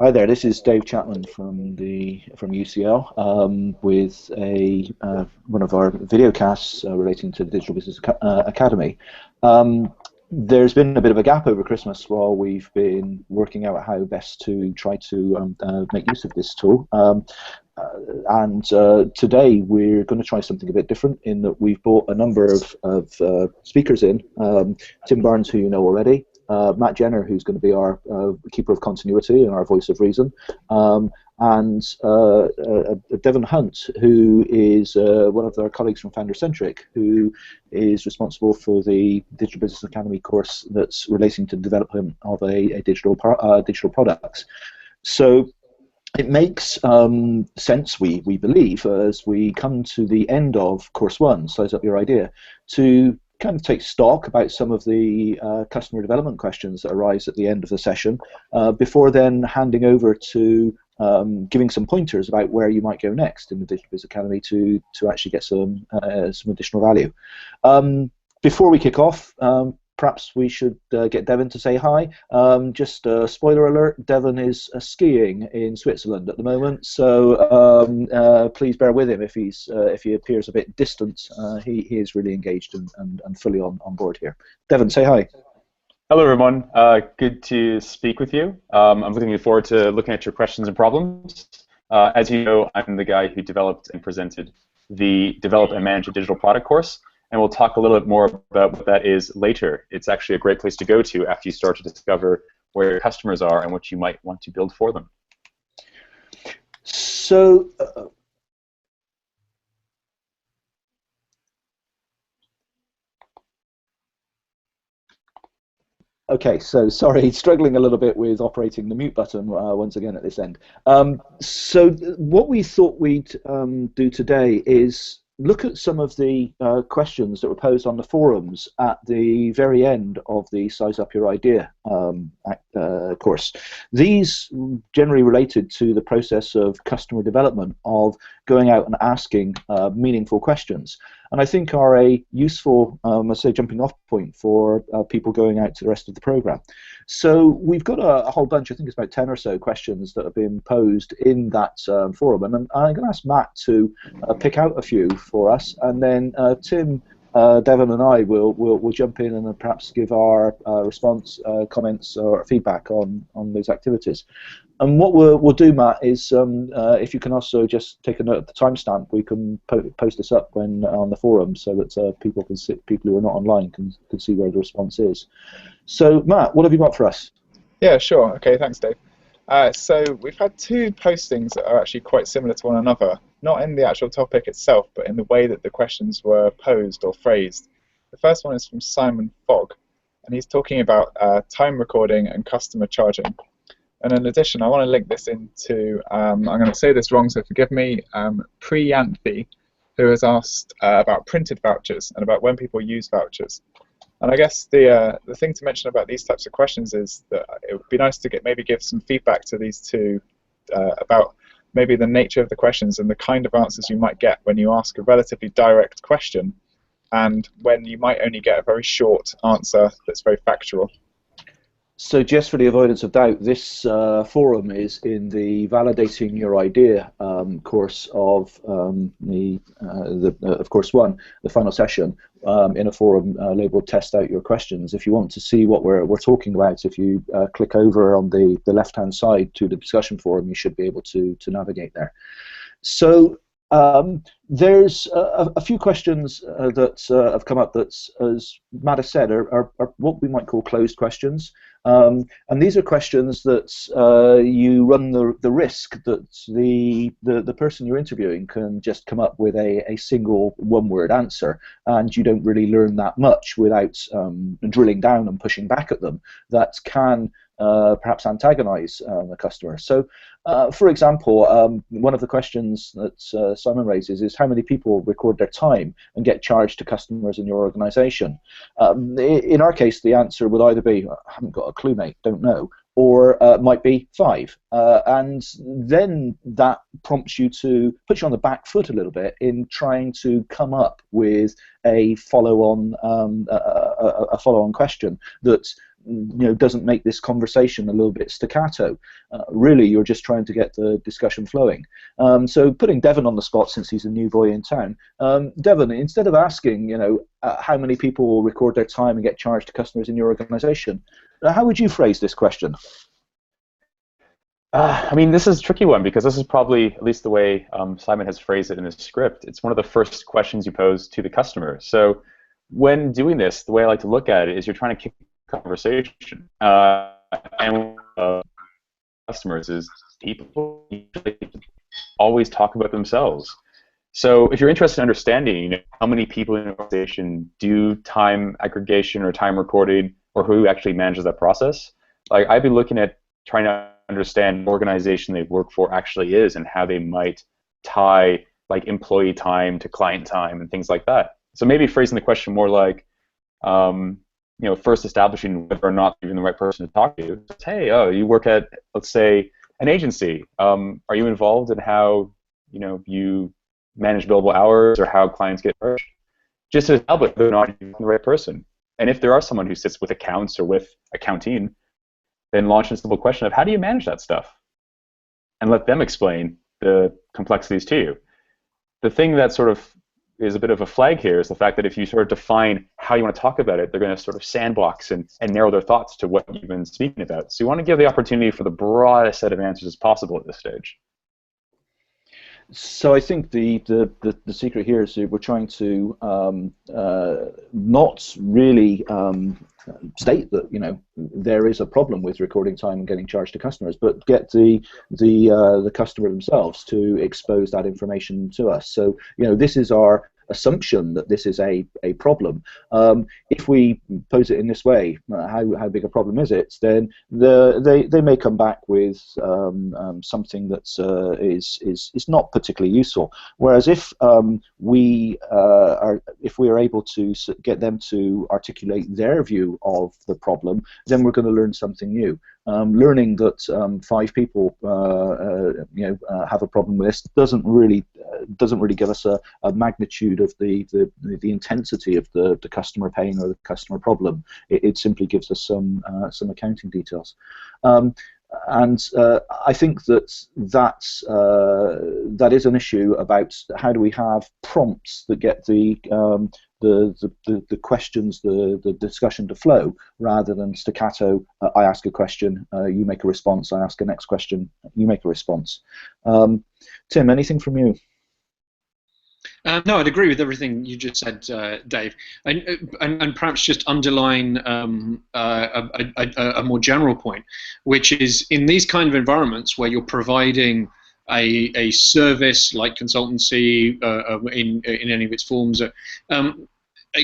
Hi there, this is Dave Chapman from UCL with one of our video casts relating to the Digital Business Academy. There's been a bit of a gap over Christmas while we've been working out how best to try to make use of this tool. Today we're going to try something a bit different in that we've brought a number of speakers in. Tim Barnes, who you know already, Matt Jenner, who's going to be our keeper of continuity and our voice of reason, and Devon Hunt, who is one of our colleagues from FounderCentric, who is responsible for the Digital Business Academy course that's relating to the development of a digital products. So it makes sense, we believe, as we come to the end of Course 1, Size Up Your Idea, to kind of take stock about some of the customer development questions that arise at the end of the session, before then handing over to giving some pointers about where you might go next in the Digital Business Academy to actually get some additional value. Before we kick off, perhaps we should get Devon to say hi. Just a spoiler alert, Devon is skiing in Switzerland at the moment, so please bear with him if he appears a bit distant. He is really engaged and fully on board here. Devon, say hi. Hello everyone, good to speak with you. I'm looking forward to looking at your questions and problems. As you know, I'm the guy who developed and presented the Develop and Manage a Digital Product course, and we'll talk a little bit more about what that is later. It's actually a great place to go to after you start to discover where your customers are and what you might want to build for them. So, okay, so sorry, struggling a little bit with operating the mute button once again at this end. So what we thought we'd do today is look at some of the questions that were posed on the forums at the very end of the Size Up Your Idea course. These generally related to the process of customer development, of going out and asking meaningful questions, and I think are a useful, let's say, jumping off point for people going out to the rest of the program. So we've got a whole bunch, I think it's about 10 or so questions that have been posed in that forum, and I'm going to ask Matt to pick out a few for us, and then Tim, Devon and I will jump in and perhaps give our response, comments or feedback on those activities. And what we'll do, Matt, is if you can also just take a note of the timestamp, we can post this up when on the forum so that people who are not online can see where the response is. So, Matt, what have you got for us? Yeah, sure. Okay, thanks, Dave. So we've had two postings that are actually quite similar to one another, not in the actual topic itself, but in the way that the questions were posed or phrased. The first one is from Simon Fogg, and he's talking about time recording and customer charging. And in addition, I want to link this into, I'm going to say this wrong, so forgive me, Priyanthi, who has asked about printed vouchers and about when people use vouchers. And I guess the thing to mention about these types of questions is that it would be nice to maybe give some feedback to these two about maybe the nature of the questions and the kind of answers you might get when you ask a relatively direct question and when you might only get a very short answer that's very factual. So just for the avoidance of doubt, this forum is in the Validating Your Idea course of of course 1, the final session, in a forum labeled Test Out Your Questions. If you want to see what we're talking about, if you click over on the left-hand side to the discussion forum, you should be able to navigate there. So there's a few questions that have come up that, as Matt has said, are what we might call closed questions. And these are questions that you run the risk that the person you're interviewing can just come up with a single one-word answer, and you don't really learn that much without drilling down and pushing back at them. That can perhaps antagonize a customer. So, for example, one of the questions that Simon raises is how many people record their time and get charged to customers in your organization? In our case, the answer would either be, I haven't got a clue, mate, don't know, or might be 5. And then that prompts you to put you on the back foot a little bit in trying to come up with a follow-on question that doesn't make this conversation a little bit staccato. Really, you're just trying to get the discussion flowing. So putting Devon on the spot, since he's a new boy in town, Devon, instead of asking, how many people will record their time and get charged to customers in your organization, how would you phrase this question? I mean, this is a tricky one, because this is probably, at least the way Simon has phrased it in his script, it's one of the first questions you pose to the customer. So when doing this, the way I like to look at it is you're trying to kick a conversation. And customers is people always talk about themselves. So if you're interested in understanding how many people in an organization do time aggregation or time recording, or who actually manages that process, like I'd be looking at trying to understand what organization they work for actually is, and how they might tie like employee time to client time and things like that. So maybe phrasing the question more like, first establishing whether or not you're the right person to talk to. Hey, you work at, let's say, an agency. Are you involved in how you manage billable hours, or how clients get charged? Just to establish whether or not you're the right person. And if there are someone who sits with accounts or with accounting, then launch a simple question of how do you manage that stuff? And let them explain the complexities to you. The thing that sort of is a bit of a flag here is the fact that if you sort of define how you want to talk about it, they're going to sort of sandbox and narrow their thoughts to what you've been speaking about. So you want to give the opportunity for the broadest set of answers as possible at this stage. So I think the secret here is that we're trying to not really state that there is a problem with recording time and getting charged to customers, but get the customer themselves to expose that information to us. So this is our assumption that this is a problem. If we pose it in this way, how big a problem is it? Then they may come back with something that is not particularly useful. Whereas if we are able to get them to articulate their view of the problem, then we're going to learn something new. Learning that 5 people have a problem with this doesn't really give us a magnitude of the intensity of the customer pain or the customer problem. It simply gives us some accounting details. And I think that is an issue about how do we have prompts that get the questions, the discussion to flow, rather than staccato. I ask a question, you make a response. I ask a next question, you make a response. Tim, anything from you? No, I'd agree with everything you just said, Dave, and perhaps just underline a more general point, which is in these kind of environments where you're providing a service like consultancy in any of its forms,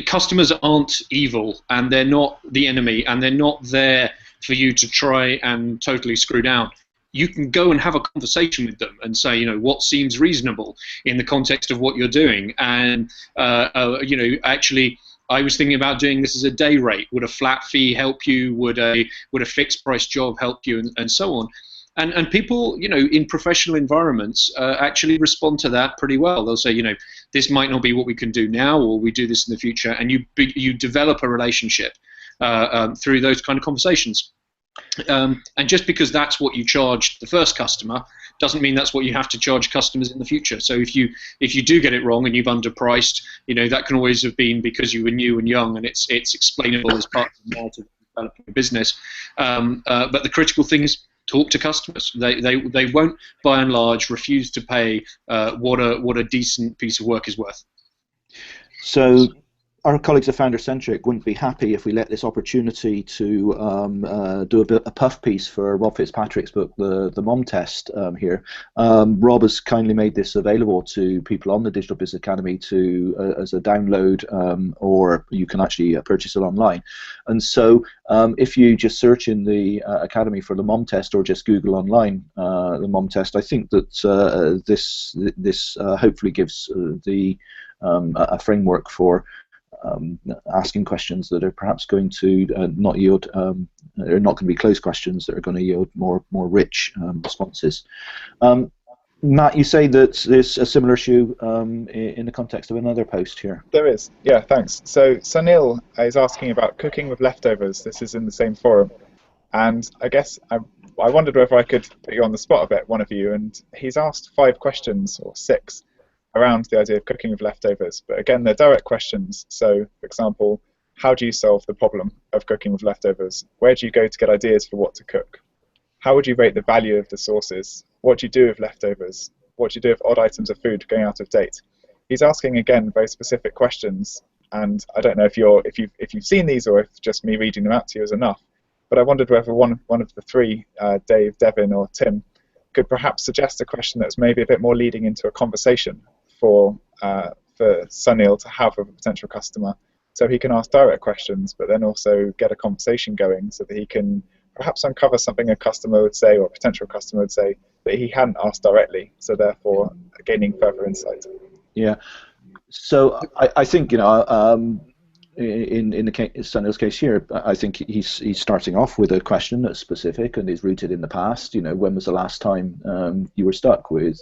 customers aren't evil, and they're not the enemy, and they're not there for you to try and totally screw down. You can go and have a conversation with them and say, what seems reasonable in the context of what you're doing, and actually, I was thinking about doing this as a day rate. Would a flat fee help you? Would a fixed price job help you, and so on? And people, in professional environments, actually respond to that pretty well. They'll say, this might not be what we can do now, or we do this in the future, and you develop a relationship through those kind of conversations. And just because that's what you charged the first customer doesn't mean that's what you have to charge customers in the future. So if you do get it wrong and you've underpriced, that can always have been because you were new and young, and it's explainable as part of the narrative of developing a business. But the critical thing is talk to customers. They won't, by and large, refuse to pay what a decent piece of work is worth. So our colleagues at Founder-Centric wouldn't be happy if we let this opportunity to do a puff piece for Rob Fitzpatrick's book, the Mom Test here. Rob has kindly made this available to people on the Digital Business Academy as a download, or you can actually purchase it online. And so if you just search in the Academy for the Mom Test, or just Google online the Mom Test, I think that this hopefully gives a framework for asking questions that are perhaps going to not yield, they're not going to be closed questions that are going to yield more rich responses. Matt, you say that there's a similar issue in the context of another post here. There is, yeah, thanks. So Sunil is asking about cooking with leftovers. This is in the same forum. And I guess I wondered whether I could put you on the spot a bit, one of you, and he's asked 5 questions, or 6, around the idea of cooking with leftovers. But again, they're direct questions. So, for example, how do you solve the problem of cooking with leftovers? Where do you go to get ideas for what to cook? How would you rate the value of the sources? What do you do with leftovers? What do you do with odd items of food going out of date? He's asking, again, very specific questions, and I don't know if you've seen these or if just me reading them out to you is enough. But I wondered whether one of the 3, Dave, Devin, or Tim, could perhaps suggest a question that's maybe a bit more leading into a conversation for Sunil to have with a potential customer, so he can ask direct questions, but then also get a conversation going, so that he can perhaps uncover something a customer would say, or a potential customer would say, that he hadn't asked directly. So therefore, gaining further insight. Yeah. So I think, you know, in the Sunil's case here, I think he's starting off with a question that's specific and is rooted in the past. You know, when was the last time you were stuck with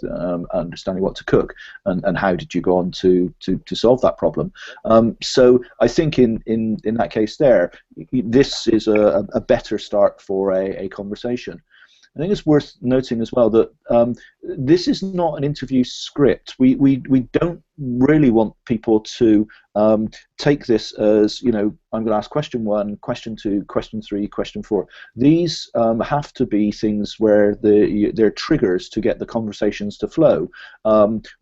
understanding what to cook, and how did you go on to solve that problem? So I think in that case there, this is a better start for a conversation. I think it's worth noting as well that this is not an interview script. We don't really want people to take this as, you know, I'm going to ask question 1, question 2, question 3, question 4. These have to be things where they're triggers to get the conversations to flow,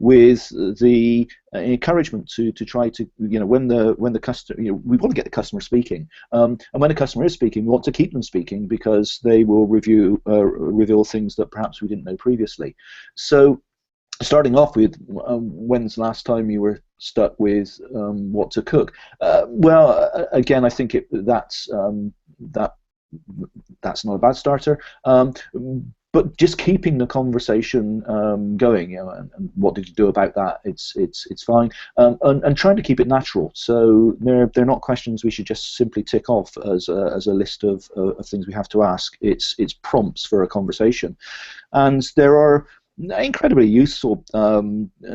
with the encouragement to try to, you know, when the customer, you know, we want to get the customer speaking, and when the customer is speaking, we want to keep them speaking, because they will reveal things that perhaps we didn't know previously. So starting off with when's the last time you were stuck with what to cook? Well, again, I think that's not a bad starter. But just keeping the conversation going, you know, and what did you do about that? It's fine, and trying to keep it natural. So they're not questions we should just simply tick off as a list of things we have to ask. It's prompts for a conversation, and there are incredibly useful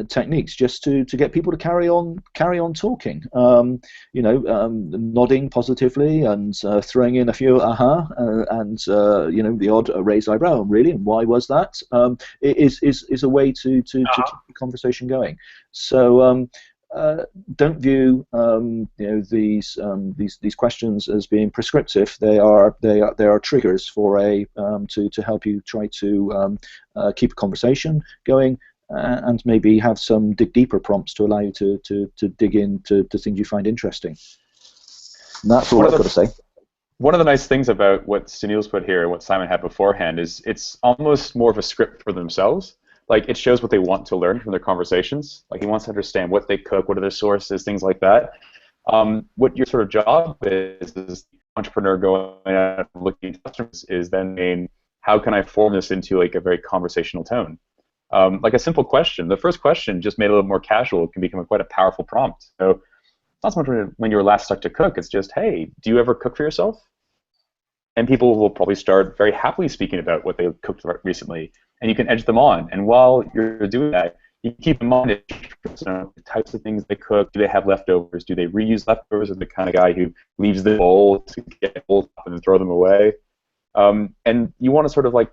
techniques just to get people to carry on talking. You know, nodding positively and throwing in a few and you know, the odd raised eyebrow. Really, and why was that? Is a way to keep the conversation going. So don't view you know, these questions as being prescriptive. They are triggers for to help you try to keep a conversation going, and maybe have some dig deeper prompts to allow you to dig into things you find interesting. And that's all I've got to say. One of the nice things about what Sunil's put here and what Simon had beforehand is it's almost more of a script for themselves. Like, it shows what they want to learn from their conversations. Like, he wants to understand what they cook, what are their sources, things like that. What your sort of job is the entrepreneur going out and looking at customers, is then saying, how can I form this into like a very conversational tone? Like a simple question. The first question, just made a little more casual, can become quite a powerful prompt. So it's not so much when you were last stuck to cook. It's just, hey, do you ever cook for yourself? And people will probably start very happily speaking about what they cooked recently, and you can edge them on. And while you're doing that, you keep in mind, you know, the types of things they cook. Do they have leftovers? Do they reuse leftovers? Are they the kind of guy who leaves the bowl to get old and then throw them away? And you want to sort of like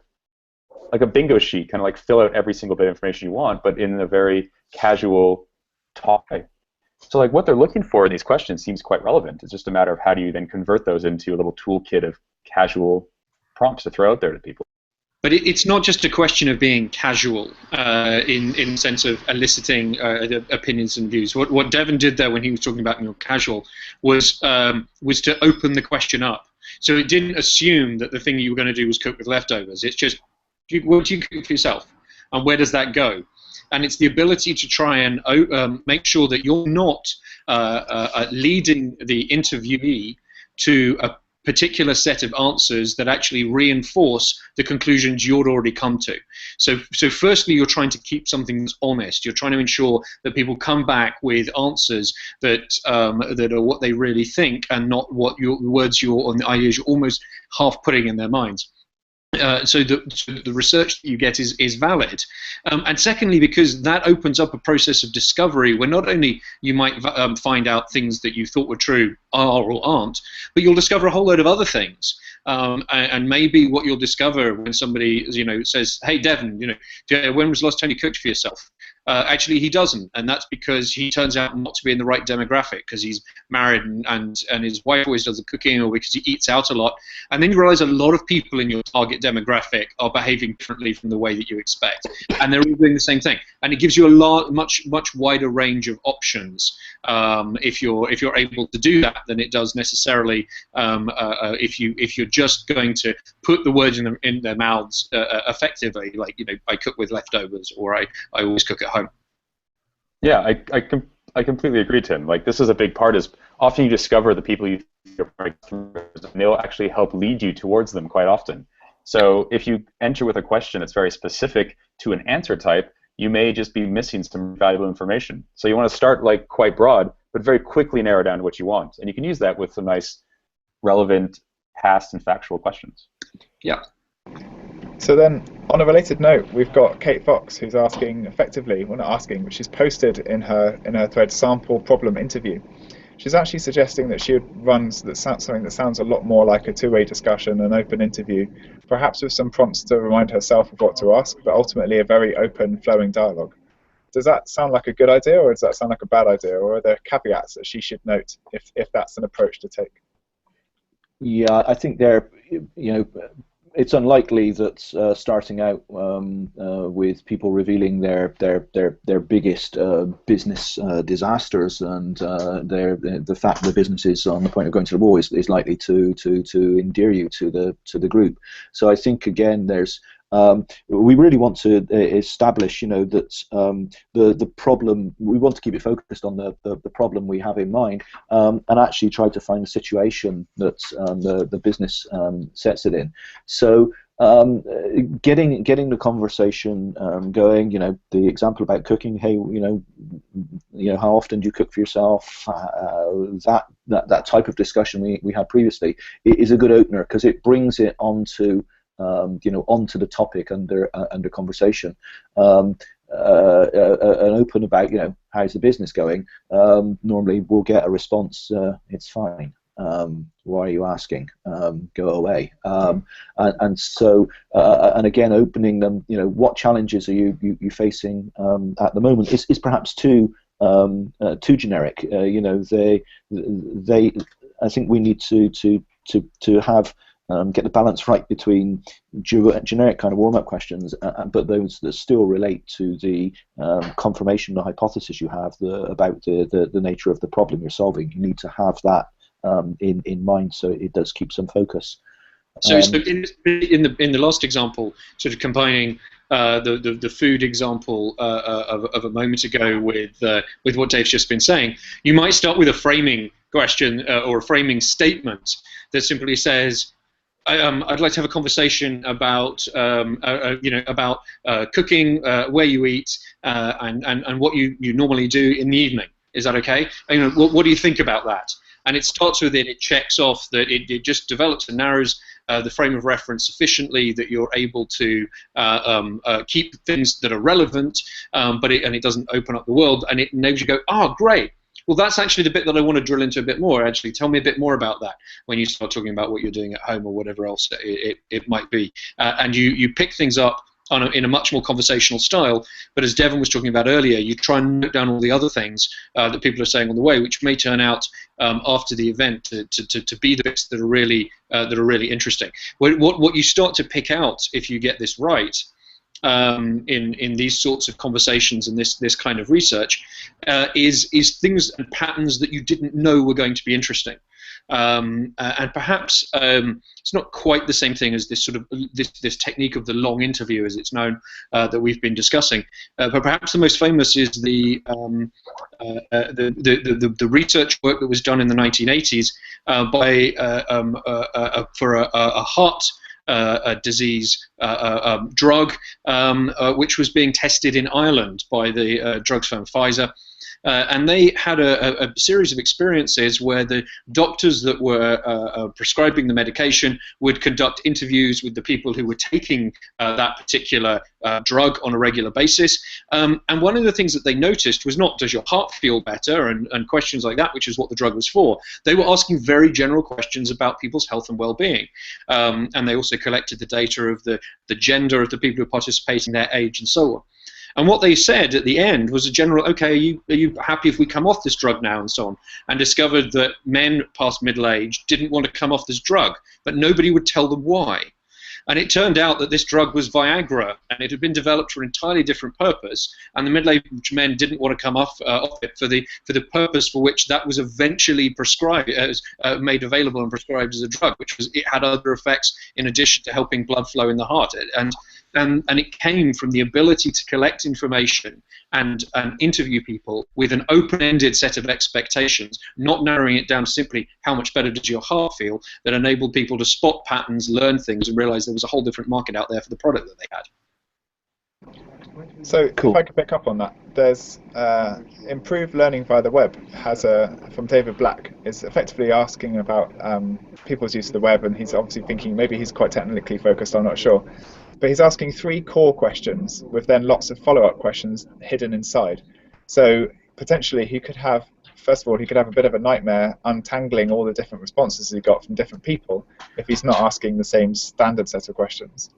a bingo sheet, kind of like fill out every single bit of information you want, but in a very casual talk. So like what they're looking for in these questions seems quite relevant. It's just a matter of how do you then convert those into a little toolkit of casual prompts to throw out there to people. But it's not just a question of being casual in the sense of eliciting opinions and views. What Devin did there when he was talking about, you know, casual was to open the question up. So it didn't assume that the thing you were going to do was cook with leftovers. It's just, what do you cook for yourself, and where does that go? And it's the ability to try and make sure that you're not leading the interviewee to a particular set of answers that actually reinforce the conclusions you'd already come to. So firstly, you're trying to keep something that's honest. You're trying to ensure that people come back with answers that that are what they really think, and not what your words or the ideas you're almost half putting in their minds. So the research that you get is valid, and secondly, because that opens up a process of discovery where not only you might find out things that you thought were true are or aren't, but you'll discover a whole load of other things. And maybe what you'll discover when somebody says, "Hey, Devon, when was the last time you cooked for yourself?" Actually, he doesn't, and that's because he turns out not to be in the right demographic because he's married and his wife always does the cooking, or because he eats out a lot. And then you realize a lot of people in your target demographic are behaving differently from the way that you expect, and they're all doing the same thing. And it gives you a much wider range of options if you're able to do that than it does necessarily if you're just going to put the words in their mouths effectively, like I cook with leftovers, or I always cook at home. Yeah, I completely agree, Tim. Like, this is a big part, is often you discover the people you think are customers, and they'll actually help lead you towards them quite often. So if you enter with a question that's very specific to an answer type, you may just be missing some valuable information. So you want to start like quite broad, but very quickly narrow down to what you want. And you can use that with some nice, relevant, past and factual questions. Yeah. So then, on a related note, we've got Kate Fox, who's asking, effectively, well, not asking, but she's posted in her thread sample problem interview. She's actually suggesting that she would run something that sounds a lot more like a two-way discussion, an open interview, perhaps with some prompts to remind herself of what to ask, but ultimately a very open, flowing dialogue. Does that sound like a good idea, or does that sound like a bad idea, or are there caveats that she should note if that's an approach to take? Yeah, I think it's unlikely that starting out with people revealing their biggest business disasters and the fact the business is on the point of going to the wall is likely to endear you to the group. So I think again we really want to establish that the problem, we want to keep it focused on the problem we have in mind, and actually try to find a situation that the business sets it in. So getting the conversation going, the example about cooking, hey, how often do you cook for yourself? That type of discussion we had previously is a good opener, because it brings it onto the topic under conversation. An open about, how's the business going? Normally we'll get a response, it's fine. Why are you asking? Go away. And so, and again, opening them, what challenges are you facing at the moment is perhaps too generic. I think we need to have get the balance right between generic kind of warm-up questions, but those that still relate to the confirmation, the hypothesis you have about the nature of the problem you're solving. You need to have that in mind, so it does keep some focus. So in the last example, sort of combining the food example of a moment ago with what Dave's just been saying, you might start with a framing question or a framing statement that simply says, I'd like to have a conversation about cooking, where you eat, and what you normally do in the evening. Is that okay? What do you think about that? And it starts with it checks off that it just develops and narrows the frame of reference sufficiently that you're able to keep things that are relevant, but it doesn't open up the world, and it enables you to go, great. Well, that's actually the bit that I want to drill into a bit more. Actually, tell me a bit more about that when you start talking about what you're doing at home or whatever else it might be. And you pick things up in a much more conversational style. But as Devon was talking about earlier, you try and note down all the other things that people are saying on the way, which may turn out after the event to be the bits that are really interesting. What you start to pick out, if you get this right, in these sorts of conversations and this kind of research, is things and patterns that you didn't know were going to be interesting. And perhaps it's not quite the same thing as this sort of this technique of the long interview, as it's known, that we've been discussing. But perhaps the most famous is the research work that was done in the 1980s for a heart disease drug, which was being tested in Ireland by the drugs firm Pfizer. and they had a series of experiences where the doctors that were prescribing the medication would conduct interviews with the people who were taking that particular drug on a regular basis. And one of the things that they noticed was not, does your heart feel better, and questions like that, which is what the drug was for. They were asking very general questions about people's health and well-being. And they also collected the data of the gender of the people who were participating, their age, and so on. And what they said at the end was a general, okay, are you happy if we come off this drug now, and so on, and discovered that men past middle age didn't want to come off this drug, but nobody would tell them why. And it turned out that this drug was Viagra, and it had been developed for an entirely different purpose, and the middle-aged men didn't want to come off it for the purpose for which that was eventually prescribed, made available and prescribed as a drug, which was it had other effects in addition to helping blood flow in the heart. And it came from the ability to collect information and interview people with an open-ended set of expectations, not narrowing it down to simply how much better does your heart feel, that enabled people to spot patterns, learn things, and realize there was a whole different market out there for the product that they had. So Cool. if I could pick up on that, there's Improved Learning via the Web has from David Black, is effectively asking about people's use of the web, and he's obviously thinking, maybe he's quite technically focused, I'm not sure. But he's asking 3 core questions with then lots of follow-up questions hidden inside. So potentially he could have, first of all, he could have a bit of a nightmare untangling all the different responses he got from different people if he's not asking the same standard set of questions.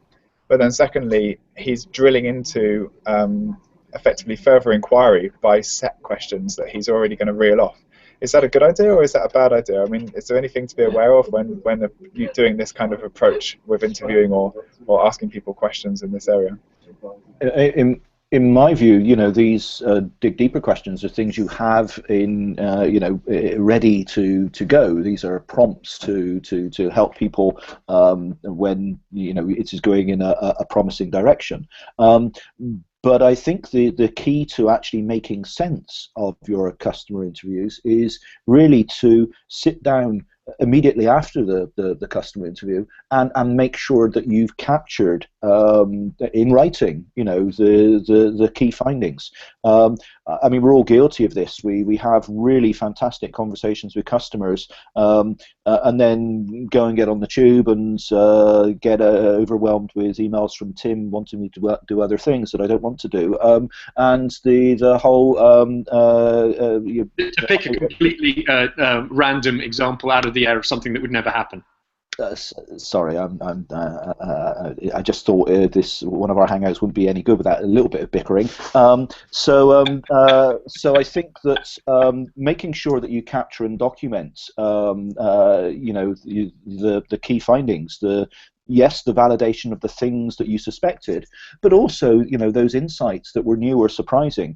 But then secondly, he's drilling into effectively further inquiry by set questions that he's already going to reel off. Is that a good idea or is that a bad idea? I mean, is there anything to be aware of when you're doing this kind of approach with interviewing or asking people questions in this area? In my view, these dig deeper questions are things you have in, ready to go. These are prompts to help people when it is going in a promising direction. But I think the key to actually making sense of your customer interviews is really to sit down immediately after the customer interview and make sure that you've captured in writing the key findings. I mean, we're all guilty of this. We have really fantastic conversations with customers and then go and get on the tube and get overwhelmed with emails from Tim wanting me to do other things that I don't want to do, and the whole to pick a completely random example out of the air of something that would never happen. Sorry, I just thought this one of our hangouts wouldn't be any good without a little bit of bickering. So I think that making sure that you capture and document, the key findings, yes, the validation of the things that you suspected, but also, those insights that were new or surprising.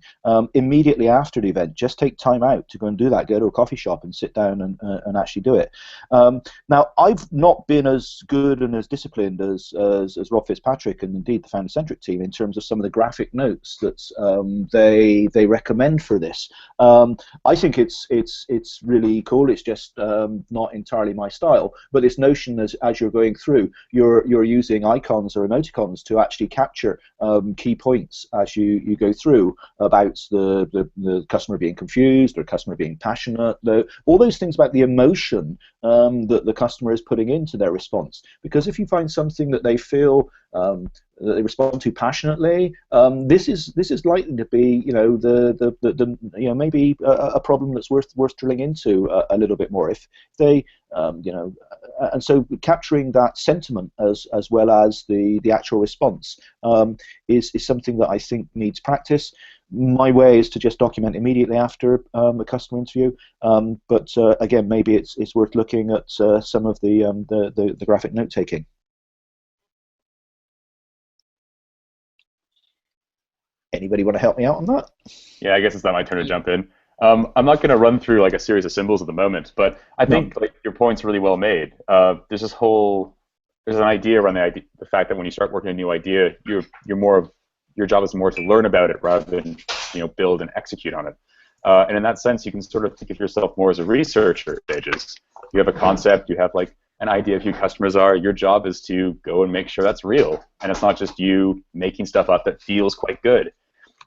Immediately after the event, just take time out to go and do that. Go to a coffee shop and sit down and actually do it. Now, I've not been as good and as disciplined as Rob Fitzpatrick and indeed the Founder-Centric team in terms of some of the graphic notes that they recommend for this. I think it's really cool. It's just not entirely my style. But this notion as you're going through, you're using icons or emoticons to actually capture key points as you go through about the customer being confused or customer being passionate, all those things about the emotion that the customer is putting into their response. Because if you find something that they feel that they respond to passionately, this is likely to be maybe a problem that's worth drilling into a little bit more. If they and so capturing that sentiment as well as the actual response is something that I think needs practice. My way is to just document immediately after a customer interview, but again, maybe it's worth looking at some of the graphic note taking. Anybody want to help me out on that? Yeah, I guess it's not my turn to jump in. I'm not going to run through like a series of symbols at the moment, but I think like your point's really well made. There's an idea around the fact that when you start working a new idea, your job is more to learn about it rather than build and execute on it. And in that sense, you can sort of think of yourself more as a researcher stages. You have a concept, you have like an idea of who customers are. Your job is to go and make sure that's real, and it's not just you making stuff up that feels quite good.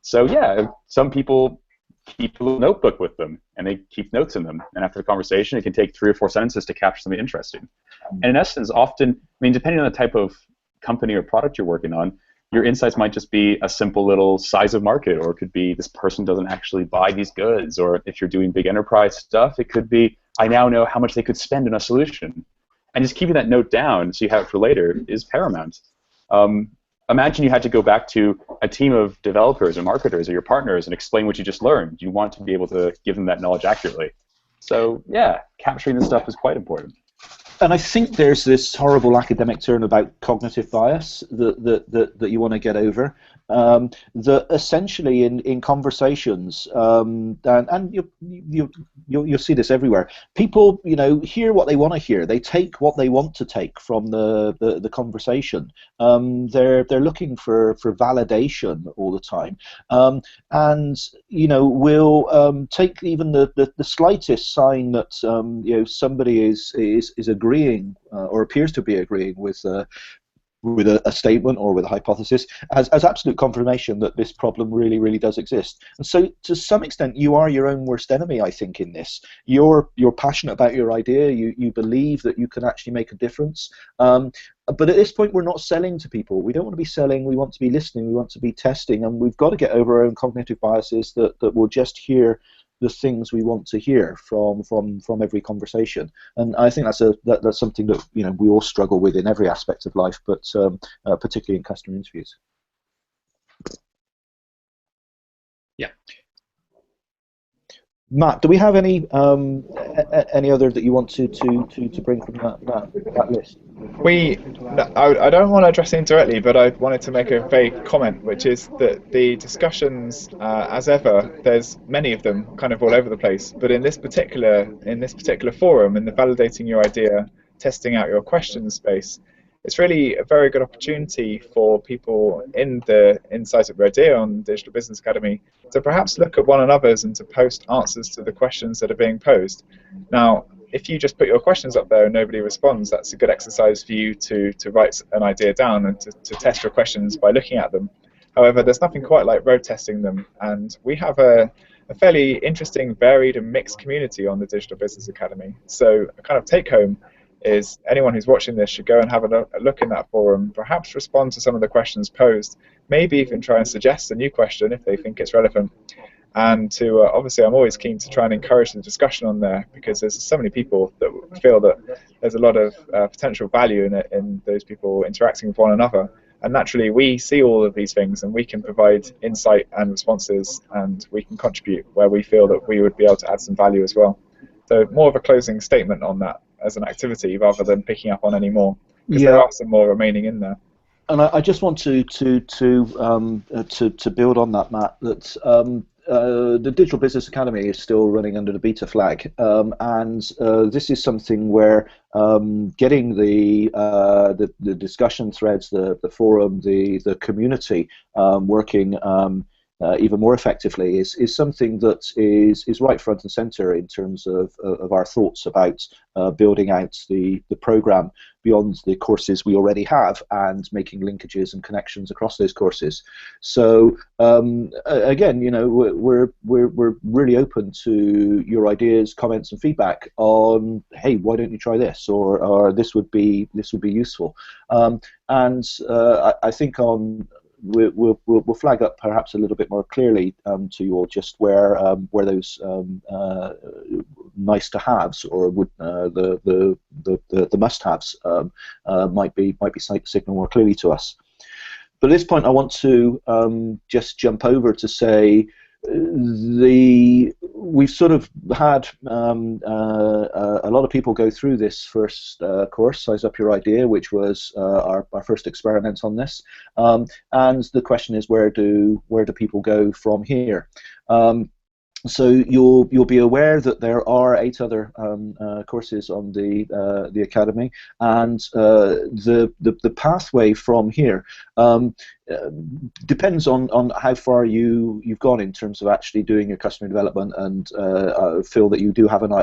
So yeah, some people keep a little notebook with them, and they keep notes in them. And after the conversation, it can take 3 or 4 sentences to capture something interesting. And in essence, often, I mean, depending on the type of company or product you're working on, your insights might just be a simple little size of market, or it could be this person doesn't actually buy these goods, or if you're doing big enterprise stuff, it could be I now know how much they could spend on a solution. And just keeping that note down so you have it for later is paramount. Imagine you had to go back to a team of developers or marketers or your partners and explain what you just learned. You want to be able to give them that knowledge accurately. So yeah, capturing this stuff is quite important. And I think there's this horrible academic term about cognitive bias that you want to get over. That essentially in conversations, and you'll see this everywhere. People, hear what they want to hear. They take what they want to take from the conversation. They're looking for validation all the time, and will take even the slightest sign that somebody is agreeing or appears to be agreeing with a statement or with a hypothesis as absolute confirmation that this problem really, really does exist. And so to some extent you are your own worst enemy, I think, in this. You're passionate about your idea, you believe that you can actually make a difference, but at this point we're not selling to people. We don't want to be selling, we want to be listening, we want to be testing, and we've got to get over our own cognitive biases that will just hear the things we want to hear from every conversation. And I think that's something that we all struggle with in every aspect of life, but particularly in customer interviews. Yeah. Matt, do we have any other that you want to bring from that list? I don't want to address it directly, but I wanted to make a vague comment, which is that the discussions, as ever, there's many of them kind of all over the place. But in this particular forum, in the validating your idea, testing out your questions space, it's really a very good opportunity for people in the Insight of Your Idea on Digital Business Academy to perhaps look at one another's and to post answers to the questions that are being posed. Now, if you just put your questions up there and nobody responds, that's a good exercise for you to write an idea down and to test your questions by looking at them. However, there's nothing quite like road testing them, and we have a fairly interesting, varied and mixed community on the Digital Business Academy. So a kind of take-home is anyone who's watching this should go and have a look in that forum, perhaps respond to some of the questions posed, maybe even try and suggest a new question if they think it's relevant. And to obviously, I'm always keen to try and encourage the discussion on there, because there's so many people that feel that there's a lot of potential value in those people interacting with one another. And naturally, we see all of these things, and we can provide insight and responses, and we can contribute where we feel that we would be able to add some value as well. So more of a closing statement on that as an activity rather than picking up on any more, because there are some more remaining in there. And I just want to build on that, Matt, that the Digital Business Academy is still running under the beta flag, and this is something where getting the discussion threads, the forum, the community working even more effectively is something that is right front and center in terms of our thoughts about building out the program beyond the courses we already have and making linkages and connections across those courses. So again, we're really open to your ideas, comments, and feedback on, hey, why don't you try this, or this would be useful. And I think we'll flag up perhaps a little bit more clearly to you all just where those nice to haves or would the must haves might be signaled more clearly to us. But at this point, I want to just jump over to say we've sort of had a lot of people go through this first course, Size Up Your Idea, which was our first experiment on this, and the question is, where do people go from here? So you'll be aware that there are 8 other courses on the academy, and the pathway from here depends on how far you've gone in terms of actually doing your customer development, and feel that you do have an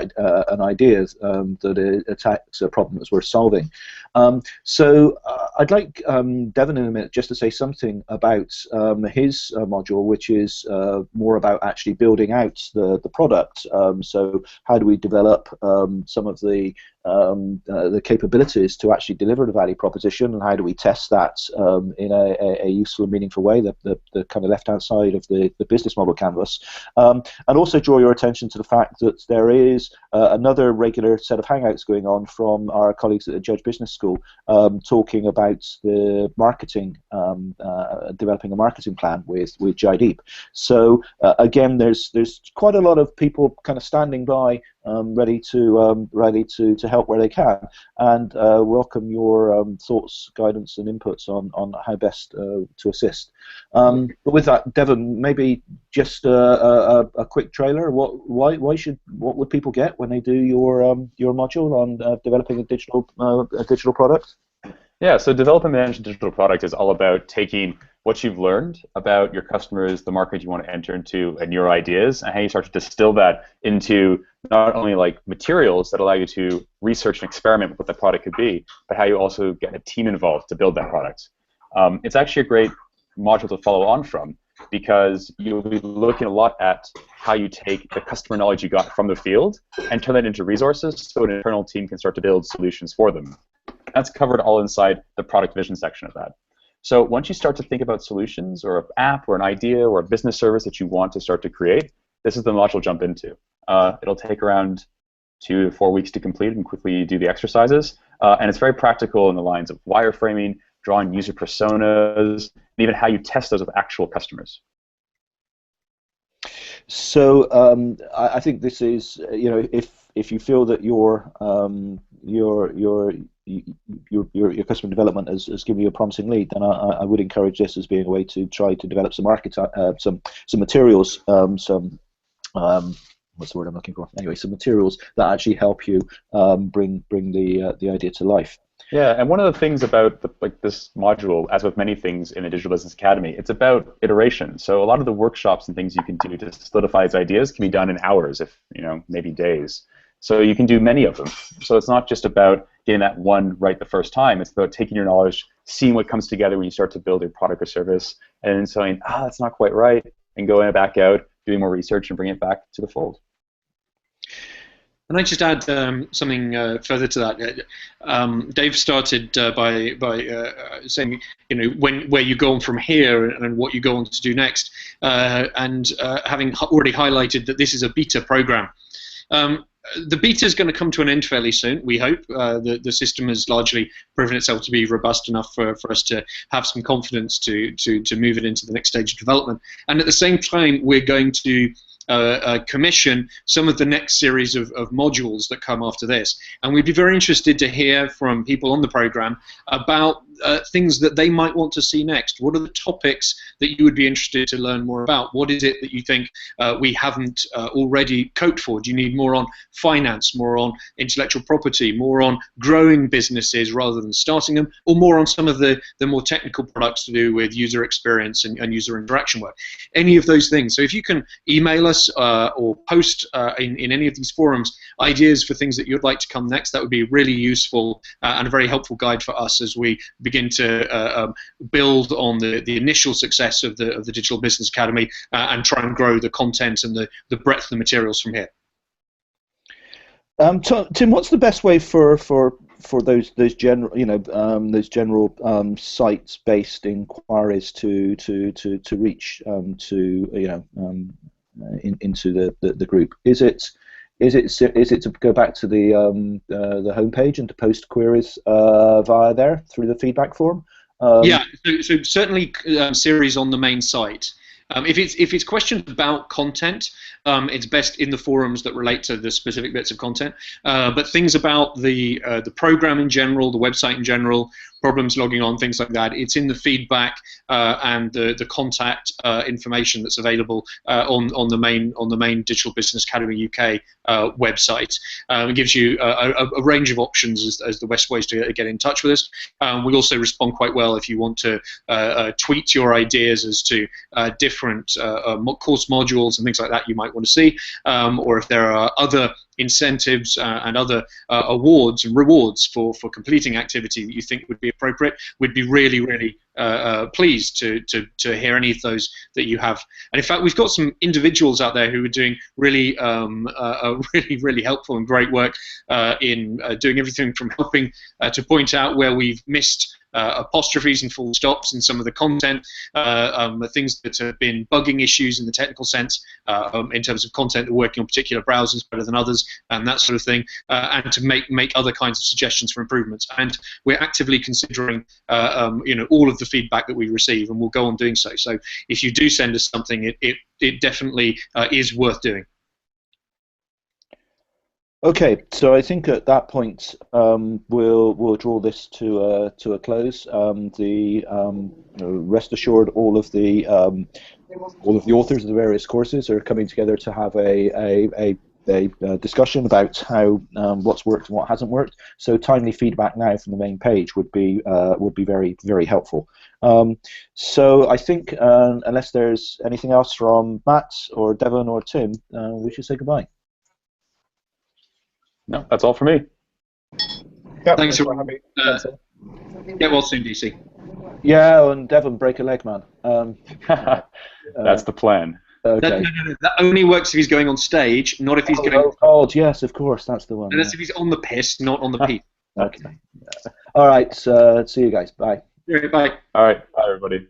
idea that attacks a problem that's worth solving. So I'd like Devon in a minute just to say something about his module, which is more about actually building out the product. So how do we develop some of the capabilities to actually deliver the value proposition, and how do we test that in a useful and meaningful way, the kind of left-hand side of the business model canvas. And also draw your attention to the fact that there is another regular set of hangouts going on from our colleagues at the Judge Business School, talking about the marketing, developing a marketing plan with Jaideep. So again, there's quite a lot of people kind of standing by, ready to help where they can, and welcome your thoughts, guidance, and inputs on how best to assist. But with that, Devon, maybe just a quick trailer. What would people get when they do your module on developing a digital product? Yeah, so develop and manage a digital product is all about taking what you've learned about your customers, the market you want to enter into, and your ideas, and how you start to distill that into not only like materials that allow you to research and experiment with what that product could be, but how you also get a team involved to build that product. It's actually a great module to follow on from, because you'll be looking a lot at how you take the customer knowledge you got from the field and turn that into resources so an internal team can start to build solutions for them. That's covered all inside the product vision section of that. So once you start to think about solutions or an app or an idea or a business service that you want to start to create, this is the module to jump into. It'll take around 2 to 4 weeks to complete and quickly do the exercises. And it's very practical in the lines of wireframing, drawing user personas, and even how you test those with actual customers. So I think this is, if you feel that your customer development has given you a promising lead, then I would encourage this as being a way to try to develop some materials, what's the word I'm looking for? Anyway, some materials that actually help you bring the idea to life. Yeah, and one of the things about this module, as with many things in a Digital Business Academy, it's about iteration. So a lot of the workshops and things you can do to solidify these ideas can be done in hours, if maybe days. So you can do many of them. So it's not just about getting that one right the first time. It's about taking your knowledge, seeing what comes together when you start to build a product or service, and then saying, that's not quite right, and going back out, doing more research, and bringing it back to the fold. And I just add something further to that. Dave started by saying, where you go on from here and what you go on to do next, and having already highlighted that this is a beta program. The beta is going to come to an end fairly soon, we hope. The system has largely proven itself to be robust enough for us to have some confidence to move it into the next stage of development. And at the same time, we're going to commission some of the next series of modules that come after this. And we'd be very interested to hear from people on the program about things that they might want to see next. What are the topics that you would be interested to learn more about? What is it that you think we haven't already coded for? Do you need more on finance, more on intellectual property, more on growing businesses rather than starting them, or more on some of the more technical products to do with user experience and user interaction work? Any of those things. So if you can email us or post in any of these forums ideas for things that you'd like to come next, that would be really useful and a very helpful guide for us as we begin to build on the initial success of the Digital Business Academy and try and grow the content and the breadth of the materials from here. Tim, what's the best way for those general those general site-based inquiries to reach into the group? Is it to go back to the homepage and to post queries via there through the feedback form? Yeah, so certainly series on the main site. If it's questions about content, it's best in the forums that relate to the specific bits of content. But things about the program in general, the website in general, problems logging on, things like that. It's in the feedback and the contact information that's available on the main Digital Business Academy UK website. It gives you a range of options as the best ways to get in touch with us. We also respond quite well if you want to tweet your ideas as to different course modules and things like that you might want to see, or if there are other incentives and other awards and rewards for completing activity that you think would be appropriate. We'd be really pleased to hear any of those that you have. And in fact, we've got some individuals out there who are doing really really helpful and great work in doing everything from helping to point out where we've missed apostrophes and full stops in some of the content, things that have been bugging issues in the technical sense, in terms of content that are working on particular browsers better than others, and that sort of thing, and to make other kinds of suggestions for improvements. And we're actively considering all of the feedback that we receive, and we'll go on doing so. So if you do send us something, it definitely is worth doing. Okay, so I think at that point we'll draw this to a close. Rest assured, all of the authors of the various courses are coming together to have a discussion about how what's worked and what hasn't worked. So timely feedback now from the main page would be very helpful. So I think unless there's anything else from Matt or Devon or Tim, we should say goodbye. No, that's all for me. Yep, Thanks for having me. Get well soon, DC. Yeah, and Devon, break a leg, man. That's the plan. Okay. No. That only works if he's going on stage, not if he's going. Oh God, yes, of course, that's the one. And that's if he's on the piss, not on the pee. Okay. All right. See you guys. Bye. Bye. All right. Bye, everybody.